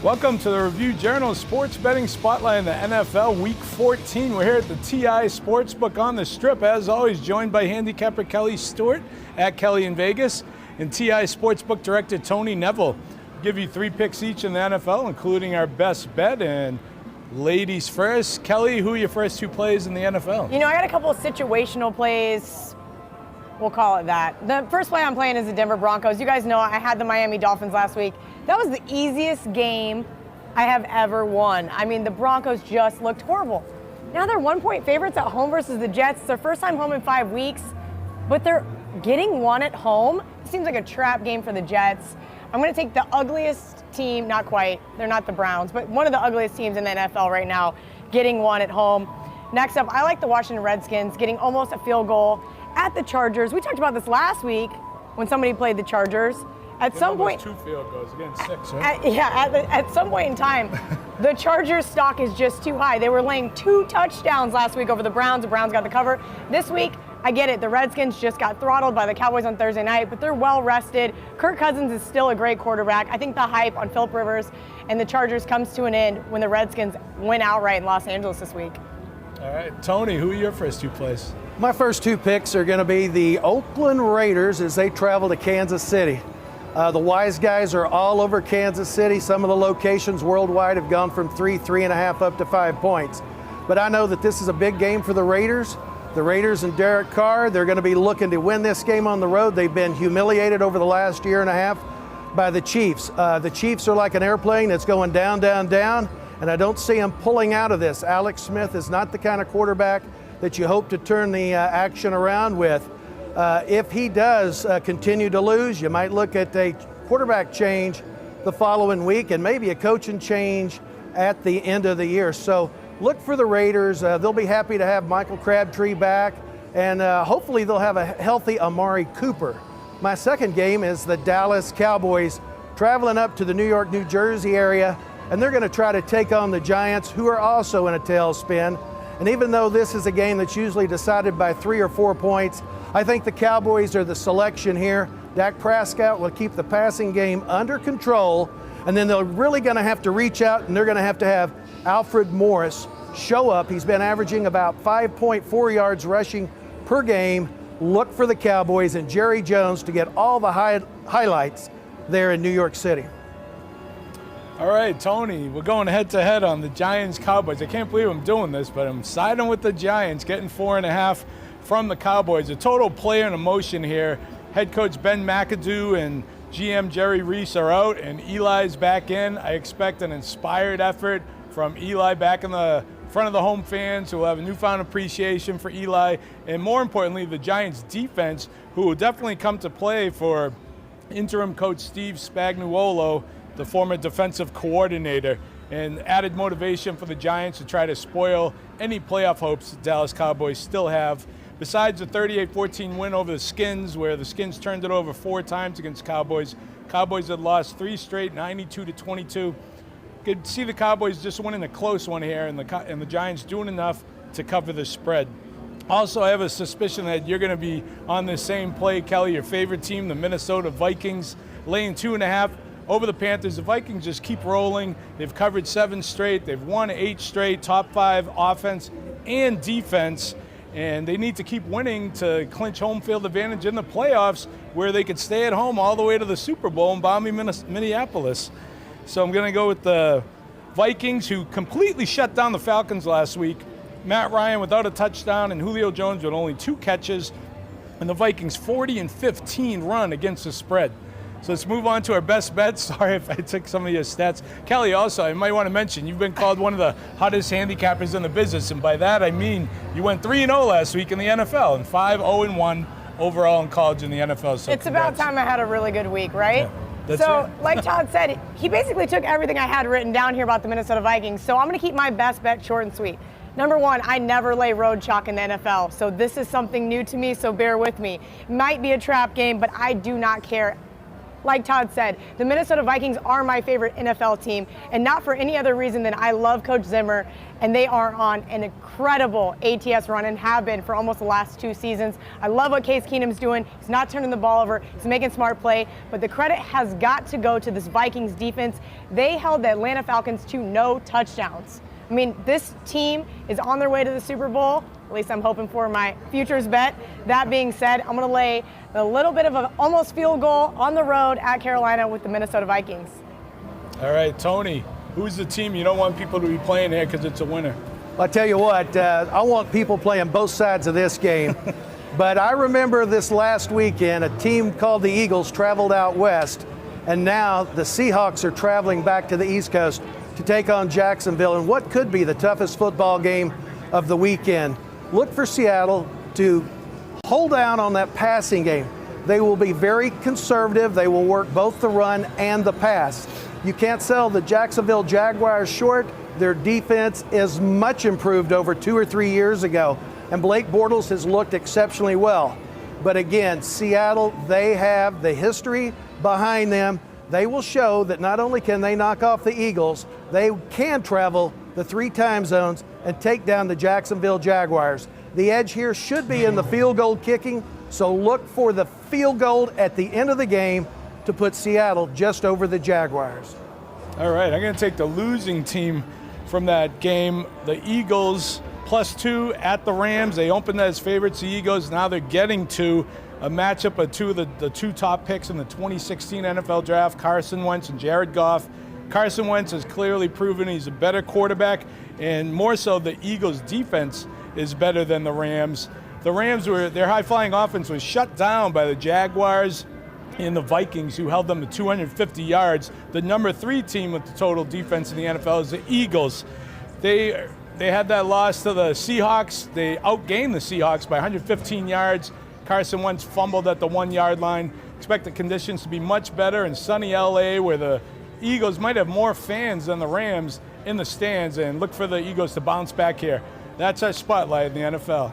Welcome to the Review Journal Sports Betting Spotlight in the NFL Week 14. We're here at the TI Sportsbook on the Strip, as always, joined by handicapper Kelly Stewart at Kelly in Vegas and TI Sportsbook Director Tony Nevill. We'll give you 3 picks each in the NFL, including our best bet. And ladies first, Kelly, who are your first 2 plays in the NFL? You know, I got a couple of situational plays. We'll call it that. The first play I'm playing is the Denver Broncos. You guys know I had the Miami Dolphins last week. That was the easiest game I have ever won. I mean, the Broncos just looked horrible. Now they're 1-point favorites at home versus the Jets. It's their first time home in 5 weeks, but they're getting 1 at home. It seems like a trap game for the Jets. I'm going to take the ugliest team, not quite, they're not the Browns, but one of the ugliest teams in the NFL right now, getting 1 at home. Next up, I like the Washington Redskins getting almost a field goal at the Chargers. We talked about this last week when somebody played the Chargers. At some point, 2 field goals against 6, right? At some point in time, the Chargers stock is just too high. They were laying 2 touchdowns last week over the Browns. The Browns got the cover. This week, I get it. The Redskins just got throttled by the Cowboys on Thursday night, but they're well rested. Kirk Cousins is still a great quarterback. I think the hype on Phillip Rivers and the Chargers comes to an end when the Redskins win outright in Los Angeles this week. All right, Tony, who are your first 2 plays? My first 2 picks are going to be the Oakland Raiders as they travel to Kansas City. The wise guys are all over Kansas City. Some of the locations worldwide have gone from 3.5 up to 5 points. But I know that this is a big game for the Raiders. The Raiders and Derek Carr, they're going to be looking to win this game on the road. They've been humiliated over the last 1.5 years by the Chiefs. The Chiefs are like an airplane that's going down, down, down, and I don't see them pulling out of this. Alex Smith is not the kind of quarterback that you hope to turn the action around with. If he does continue to lose, you might look at a quarterback change the following week and maybe a coaching change at the end of the year. So look for the Raiders. They'll be happy to have Michael Crabtree back, and hopefully they'll have a healthy Amari Cooper. My second game is the Dallas Cowboys traveling up to the New York, New Jersey area, and they're going to try to take on the Giants, who are also in a tailspin. And even though this is a game that's usually decided by 3 or 4 points, I think the Cowboys are the selection here. Dak Prescott will keep the passing game under control, and then they're really going to have to reach out, and they're going to have Alfred Morris show up. He's been averaging about 5.4 yards rushing per game. Look for the Cowboys and Jerry Jones to get all the highlights there in New York City. All right, Tony, we're going head-to-head on the Giants-Cowboys. I can't believe I'm doing this, but I'm siding with the Giants, getting 4.5 from the Cowboys. A total player and emotion here. Head coach Ben McAdoo and GM Jerry Reese are out, and Eli's back in. I expect an inspired effort from Eli back in the front of the home fans who will have a newfound appreciation for Eli, and more importantly, the Giants defense, who will definitely come to play for interim coach Steve Spagnuolo, the former defensive coordinator, and added motivation for the Giants to try to spoil any playoff hopes the Dallas Cowboys still have. Besides the 38-14 win over the Skins, where the Skins turned it over 4 times against Cowboys, Cowboys had lost 3 straight, 92-22. Could see the Cowboys just winning a close one here, and the Giants doing enough to cover the spread. Also, I have a suspicion that you're going to be on the same play, Kelly, your favorite team, the Minnesota Vikings, laying 2.5 over the Panthers. The Vikings just keep rolling. They've covered 7 straight. They've won 8 straight, top 5 offense and defense. And they need to keep winning to clinch home field advantage in the playoffs, where they could stay at home all the way to the Super Bowl in balmy Minneapolis. So I'm going to go with the Vikings, who completely shut down the Falcons last week. Matt Ryan without a touchdown and Julio Jones with only 2 catches. And the Vikings 40-15 run against the spread. So let's move on to our best bets. Sorry if I took some of your stats. Kelly, also, I might want to mention, you've been called one of the hottest handicappers in the business, and by that I mean you went 3-0 last week in the NFL and 5-0-1 overall in college in the NFL. So it's about time I had a really good week, right? Yeah, so, like Todd said, he basically took everything I had written down here about the Minnesota Vikings, so I'm going to keep my best bet short and sweet. Number 1, I never lay road chalk in the NFL, so this is something new to me, so bear with me. It might be a trap game, but I do not care like Todd said, the Minnesota Vikings are my favorite NFL team, and not for any other reason than I love Coach Zimmer, and they are on an incredible ATS run and have been for almost the last 2 seasons. I love what Case Keenum's doing. He's not turning the ball over. He's making smart play, but the credit has got to go to this Vikings defense. They held the Atlanta Falcons to no touchdowns. I mean, this team is on their way to the Super Bowl. At least I'm hoping for my futures bet. That being said, I'm going to lay a little bit of an almost field goal on the road at Carolina with the Minnesota Vikings. All right, Tony, who's the team you don't want people to be playing here because it's a winner? I tell you what, I want people playing both sides of this game. But I remember this last weekend, a team called the Eagles traveled out west, and now the Seahawks are traveling back to the East Coast to take on Jacksonville in what could be the toughest football game of the weekend. Look for Seattle to hold down on that passing game. They will be very conservative. They will work both the run and the pass. You can't sell the Jacksonville Jaguars short. Their defense is much improved over 2 or 3 years ago, and Blake Bortles has looked exceptionally well. But again, Seattle, they have the history behind them. They will show that not only can they knock off the Eagles, they can travel the 3 time zones and take down the Jacksonville Jaguars. The edge here should be in the field goal kicking, so look for the field goal at the end of the game to put Seattle just over the Jaguars. All right, I'm going to take the losing team from that game, the Eagles, +2 at the Rams. They opened as favorites, the Eagles. Now they're getting to a matchup of the 2 top picks in the 2016 NFL Draft, Carson Wentz and Jared Goff. Carson Wentz has clearly proven he's a better quarterback, and more so the Eagles' defense is better than the Rams. The Rams, their high-flying offense was shut down by the Jaguars and the Vikings, who held them to 250 yards. The number 3 team with the total defense in the NFL is the Eagles. They had that loss to the Seahawks. They outgained the Seahawks by 115 yards. Carson Wentz fumbled at the 1-yard line. Expect the conditions to be much better in sunny LA, where the Eagles might have more fans than the Rams in the stands, and look for the Eagles to bounce back here. That's our spotlight in the NFL.